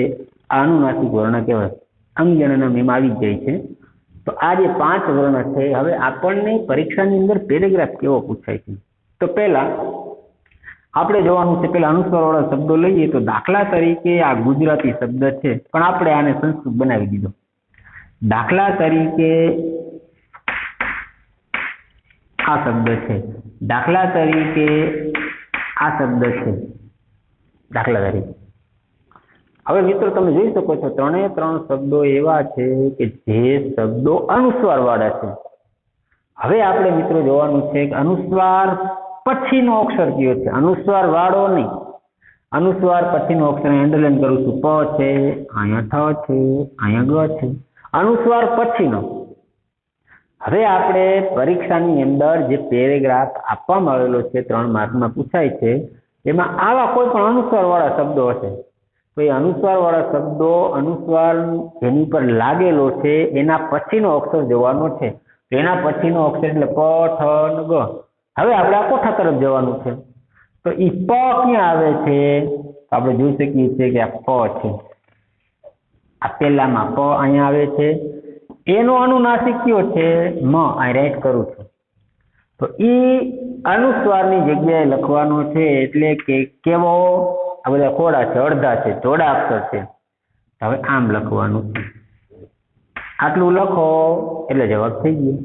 A: આ અનુનાસિક વર્ણ કહેવાય. અંગજનનમ એમાં આવી જ જાય છે. તો આ જે 5 વર્ણ છે, હવે આપણને પરીક્ષાની અંદર પેરેગ્રાફ કેવો પૂછાય છે. તો પહેલા આપણે જોવાનું છે પેલા અનુસ્વારવાળા શબ્દો લઈએ તો દાખલા તરીકે આ ગુજરાતી શબ્દ છે પણ આપણે આને સંસ્કૃત બનાવી દીધો. દાખલા તરીકે આ શબ્દ છે, દાખલા તરીકે આ શબ્દ છે, દાખલા તરીકે. હવે મિત્રો તમે જોઈ શકો છો ત્રણે ત્રણ શબ્દો એવા છે કે જે શબ્દો અનુસ્વાર વાળા છે. હવે આપણે મિત્રો જોવાનું છે કે અનુસ્વાર પછીનો અક્ષર કયો છે, અનુસ્વાર વાળો નહીં, અનુસ્વાર પછીનો અક્ષર અંડરલાઈન કરું છું. પ છે, અહીંયા ઠ છે, અહીંયા ગ છે, અનુસ્વાર પછીનો. હવે આપણે પરીક્ષાની અંદર જે પેરેગ્રાફ આપવામાં આવેલો છે 3 માર્કમાં પૂછાય છે એમાં આવા કોઈ પણ અનુસ્વાર વાળા શબ્દો હશે તો એ અનુસ્વાર વાળા શબ્દો અનુસ્વાર જેની પર લાગેલો છે એના પછીનો અક્ષર જોવાનો છે. એના પછીનો અક્ષર એટલે પ ઠ ન ગ. હવે આપણે આ કોઠા તરફ જવાનું છે તો ઈ પ ક્યાં આવે છે? આપણે જોઈ શકીએ છીએ કે આ પ છે, આ પહેલામાં પ અહીંયા આવે છે. એનો અનુનાસિક કયો છે? મ. અહીં રાઈટ કરું છું તો ઈ અનુસ્વારની જગ્યાએ લખવાનો છે એટલે કે કેવો? આ બધા ખોડા છે, અડધા છે, જોડા અક્ષર છે. હવે આમ લખવાનું છે, આટલું લખો એટલે જવાબ થઈ ગયો.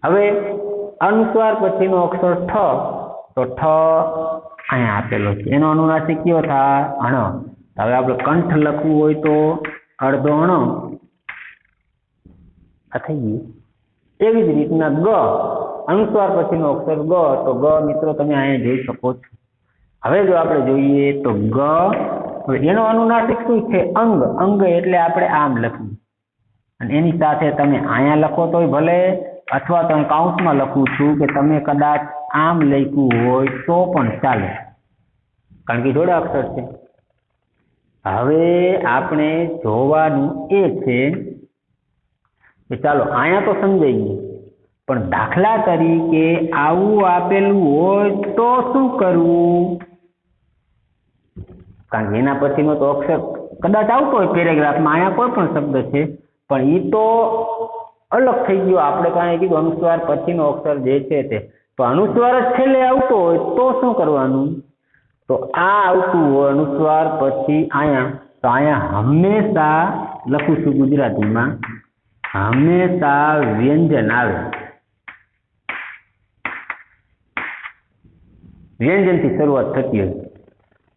A: હવે અનુસ્વાર પછીનો અક્ષર ઠ, તો ઠ અહીંયા આપેલો છે, એનો અનુનાસિક કયો થાય? અણ. હવે આપણે કંઠ લખવું હોય તો અડધો અણ આ થઈ ગયું. એવી જ રીતના ગ, અનુસ્વાર પછીનો અક્ષર ગ, તો ગ મિત્રો તમે અહીંયા જોઈ શકો છો. હવે જો આપણે જોઈએ તો ગ, એનો અનુનાસિક શું છે? અંગ. અંગ એટલે આપણે આમ લખીએ અને એની સાથે તમે અહીંયા લખો તોય ભલે અથવા તમે કાઉન્સમાં લખું છું કે તમે કદાચ આમ લખ્યું હોય તો પણ ચાલે કારણ કે જોડા અક્ષર છે. હવે આપણે જોવાનું એ છે કે ચાલો અહીંયા તો સમજાઈ ગયું પણ દાખલા તરીકે આવું આપેલું હોય તો શું કરવું? કારણ કે એના પછીનો તો અક્ષર કદાચ આવતો હોય પેરેગ્રાફમાં, અહીંયા કોઈ પણ શબ્દ છે પણ એ તો અલગ થઈ ગયો. આપણે કાંઈ કીધું અનુસ્વાર પછીનો અક્ષર જે છે તે, તો અનુસ્વાર જ છેલ્લે આવતો હોય તો શું કરવાનું? તો આ આવતું હોય અનુસ્વાર પછી અહીંયા, તો અહીંયા હંમેશા લખું છું ગુજરાતીમાં, હંમેશા વ્યંજન આવે, વ્યંજનથી શરૂઆત થતી હોય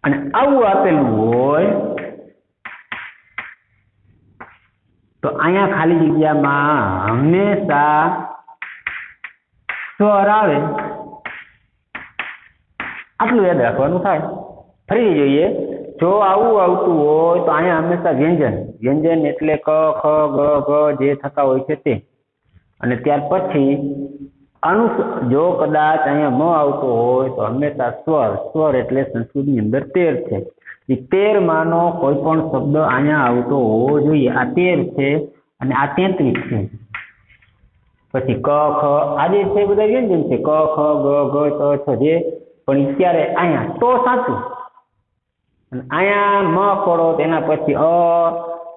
A: અને આવું આપેલું હોય તો અહીંયા ખાલી જગ્યામાં હંમેશા સ્વર આવે. આટલું યાદ રાખવાનું થાય. ફરી જોઈએ, જો આવું આવતું હોય તો અહીંયા હંમેશા વ્યંજન, વ્યંજન એટલે ક, ખ, ગ, ઘ જે થતા હોય છે તે. અને ત્યાર પછી જો કદાચ અહીંયા મ આવતો હોય તો હંમેશા સ્વર. સ્વર એટલે સંસ્કૃતની અંદર 13 છે. એ 13 માનો કોઈ પણ શબ્દ અહીંયા આવતો હોવો જોઈએ. આ 13 છે અને આ 33 છે. પછી ક, ખ આ જે છે બધા વ્યંજન છે, ક, ખ, ગ, ઘ, ચ, છ જે, પણ અત્યારે અહીંયા તો સાચું. અને અહીંયા મ ખોડો તેના પછી અ,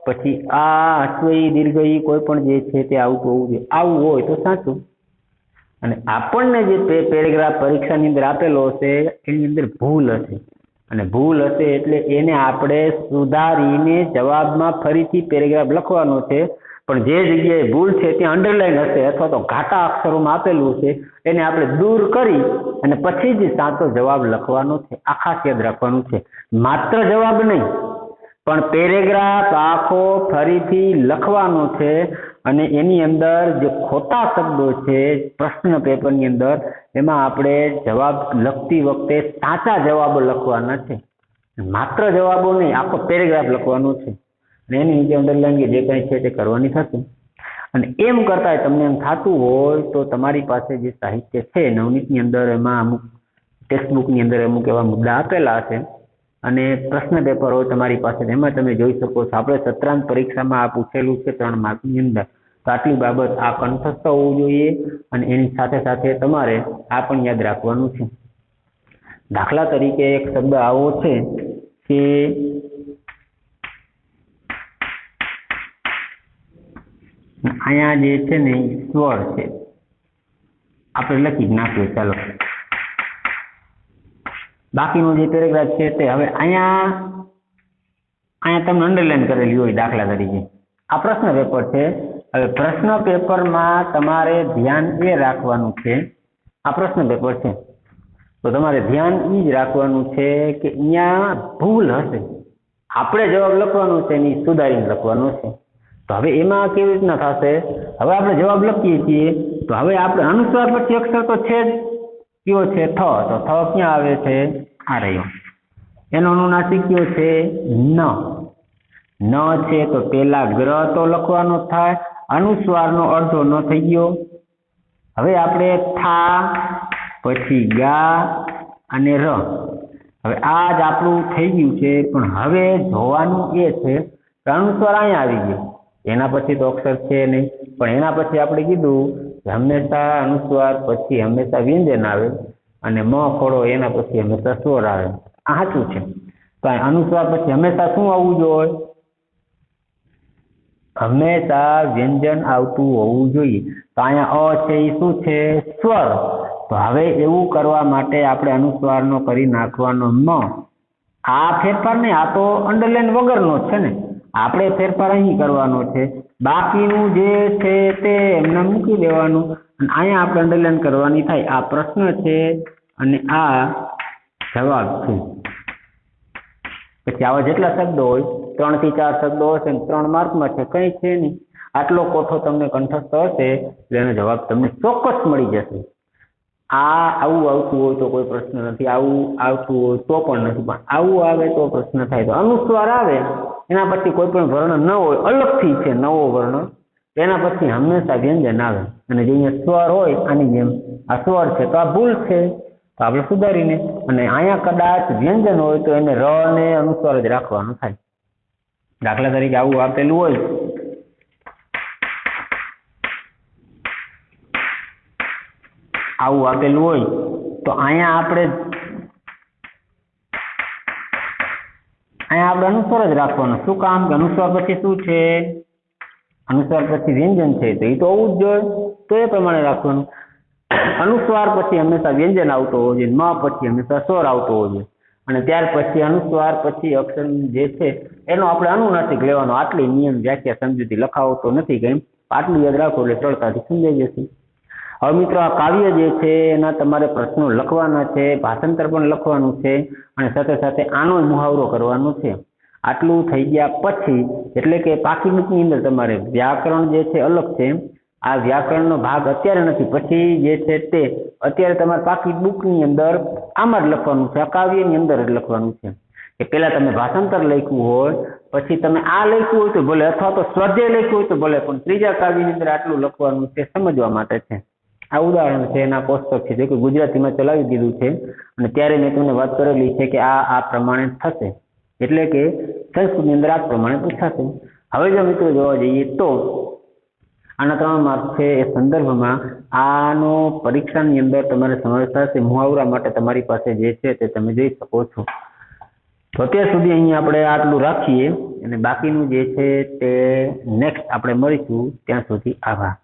A: પછી આ, હસ્વઈ, દીર્ઘઈ કોઈ પણ જે છે તે આવતું હોવું જોઈએ. આવું હોય તો સાચું. અને આપણને જે પેરેગ્રાફ પરીક્ષાની અંદર આપેલો હશે એની અંદર ભૂલ હશે અને ભૂલ હશે એટલે એને આપણે સુધારીને જવાબમાં ફરીથી પેરેગ્રાફ લખવાનો છે. પણ જે જગ્યાએ ભૂલ છે ત્યાં અંડરલાઈન હશે અથવા તો ઘાટા અક્ષરોમાં આપેલું છે એને આપણે દૂર કરી અને પછી જ સાચો જવાબ લખવાનો છે. આ ખાસ યાદ રાખવાનું છે. માત્ર જવાબ નહીં પણ પેરેગ્રાફ આખો ફરીથી લખવાનો છે અને એની અંદર જે ખોટા શબ્દો છે પ્રશ્ન પેપરની અંદર એમાં આપણે જવાબ લખતી વખતે સાચા જવાબો લખવાના છે. માત્ર જવાબો નહીં, આખો પેરેગ્રાફ લખવાનો છે અને એની નીચે અંડરલાઈન જે કંઈ છે તે કરવાની થશે. અને એમ કરતા તમને એમ થતું હોય તો તમારી પાસે જે સાહિત્ય છે નવનીતની અંદર એમાં અમુક ટેક્સ્ટબુકની અંદર અમુક એવા મુદ્દા આપેલા હશે અને પ્રશ્ન પેપર હોય તમારી પાસે એમાં તમે જોઈ શકો છો. આપણે સત્રાંત પરીક્ષામાં આ પૂછેલું છે 3 માર્કની અંદર. તો આટલી બાબત આ કંઠસ્થ હોવું જોઈએ અને એની સાથે સાથે તમારે આ પણ યાદ રાખવાનું છે. દાખલા તરીકે એક શબ્દ આવો છે કે અહીંયા જે છે ને સ્વર છે, આપણે લખી જ નાખીએ. ચાલો બાકીનો જે પેરેગ્રાફ છે તે હવે અહીંયા તમને અંડરલાઈન કરેલી હોય. દાખલા તરીકે આ પ્રશ્ન પેપર છે. હવે પ્રશ્ન પેપરમાં તમારે ધ્યાન એ રાખવાનું છે, આ પ્રશ્ન પેપર છે તો તમારે ધ્યાન એ જ રાખવાનું છે કે અહીંયા ભૂલ હશે, આપણે જવાબ લખવાનો છે ને સુધારીને લખવાનો છે. તો હવે એમાં કેવી રીતના થશે? હવે આપણે જવાબ લખીએ છીએ તો હવે આપણે અનુસ્વાર પછી અક્ષર તો છે જ, કયો છે? થ. તો થ ક્યાં આવે છે? આ રહ્યો. એનો અનુનાસિક કયો છે? ન. ન છે તો પેલા ગ્રહ તો લખવાનો થાય, અનુસ્વારનો અડધો ન થઈ ગયો. હવે આપણે થા, પછી ગા અને ર, હવે આ જ આપણું થઈ ગયું છે. પણ હવે જોવાનું એ છે કે અનુસ્વાર અહીંયા આવી ગયો, એના પછી તો અક્ષર છે નહીં. પણ એના પછી આપણે કીધું કે હંમેશા અનુસ્વાર પછી હંમેશા વ્યંજન આવે અને મ ખોડો એના પછી હંમેશા સ્વર આવે. આ સાચું છે. તો અનુસ્વાર પછી હંમેશા શું આવવું જોઈએ? હંમેશા વ્યંજન આવતું હોવું જોઈએ. તો અહીંયા અ છે એ શું છે? સ્વર. તો હવે એવું કરવા માટે આપણે અનુસ્વારનો કરી નાખવાનો મ. આ ફેરફાર નહીં, આ તો અંડરલાઈન વગરનો જ છે ને, આપણે ફેરફાર અહીં કરવાનો છે. બાકીનું જે છે તે એમને મૂકી દેવાનું અને અહીંયા આપણે અંડરલાઈન કરવાની થાય. આ પ્રશ્ન છે અને આ જવાબ છે. પછી આવા જેટલા શબ્દો હોય 3 થી 4 શબ્દો હશે ને 3 માર્કમાં છે, કંઈ છે નહીં. આટલો કોઠો તમને કંઠસ્થ હશે એટલે એનો જવાબ તમને ચોક્કસ મળી જશે. આવું આવતું હોય તો કોઈ પ્રશ્ન નથી, આવું આવતું હોય તો પણ નથી, પણ આવું આવે તો પ્રશ્ન થાય. તો અનુસ્વાર આવે એના પછી કોઈ પણ વર્ણ ન હોય, અલગથી છે નવો વર્ણ, એના પછી હંમેશા વ્યંજન આવે અને જે અહીંયા સ્વર હોય આની જેમ આ સ્વર છે તો આ ભૂલ છે, તો આપણે સુધારીને, અને અહીંયા કદાચ વ્યંજન હોય તો એને ર ને અનુસ્વાર જ રાખવાનો થાય. દાખલા તરીકે આવું આપેલું હોય, આવું આપેલું હોય તો અહીંયા આપણે અનુસ્વાર જ રાખવાનો. શું કામ? કે અનુસ્વાર પછી શું છે? અનુસ્વાર પછી વ્યંજન છે તો એ તો હોવું જ જોઈએ, તો એ પ્રમાણે રાખવાનું. અનુસ્વાર પછી હંમેશા વ્યંજન આવતો હોવો જોઈએ, મ પછી હંમેશા સ્વર આવતો હોવો જોઈએ, અને ત્યાર પછી અનુસ્વાર પછી અક્ષર જે છે એનો આપણે અનુનાસિક લેવાનો. આટલી નિયમ વ્યાખ્યા સમજૂતી લખાવતો નથી કંઈ, આટલું યાદ રાખો એટલે સરળતાથી સમજાઈ જશે. હવે મિત્રો આ કાવ્ય જે છે એના તમારે પ્રશ્નો લખવાના છે, ભાષાંતર પણ લખવાનું છે અને સાથે સાથે આનો મુહાવરો કરવાનો છે. આટલું થઈ ગયા પછી એટલે કે પાકી બુકની અંદર તમારે વ્યાકરણ જે છે અલગ છે. આ વ્યાકરણનો ભાગ અત્યારે નથી, પછી જે છે તે અત્યારે તમારે પાકી બુકની અંદર આમાં જ લખવાનું છે, આ કાવ્યની અંદર જ લખવાનું છે. કે પહેલા તમે ભાષાંતર લખ્યું હોય, પછી તમે આ લખ્યું હોય તો ભલે, અથવા તો સ્વાધ્યાય લખ્યું હોય તો ભલે, પણ ત્રીજા કાવ્યની અંદર આટલું લખવાનું છે, સમજવા માટે છે. આ ઉદાહરણ છે એના પુસ્તક છે, જે કે ગુજરાતીમાં ચલાવી દીધું છે અને ત્યારે મેં તમને વાત કરેલી છે કે આ પ્રમાણે થશે, એટલે કે સંસ્કૃતની અંદર આ પ્રમાણે પૂછાશે. હવે જો મિત્રો જોવા જઈએ તો આના 3 માર્ક છે એ સંદર્ભમાં આનો પરીક્ષાની અંદર તમારે સમાવેશ થશે. મુહાવરા માટે તમારી પાસે જે છે તે તમે જોઈ શકો છો. તો અત્યાર સુધી અહીંયા આપણે આટલું રાખીએ અને બાકીનું જે છે તે નેક્સ્ટ આપણે મળીશું. ત્યાં સુધી આભાર.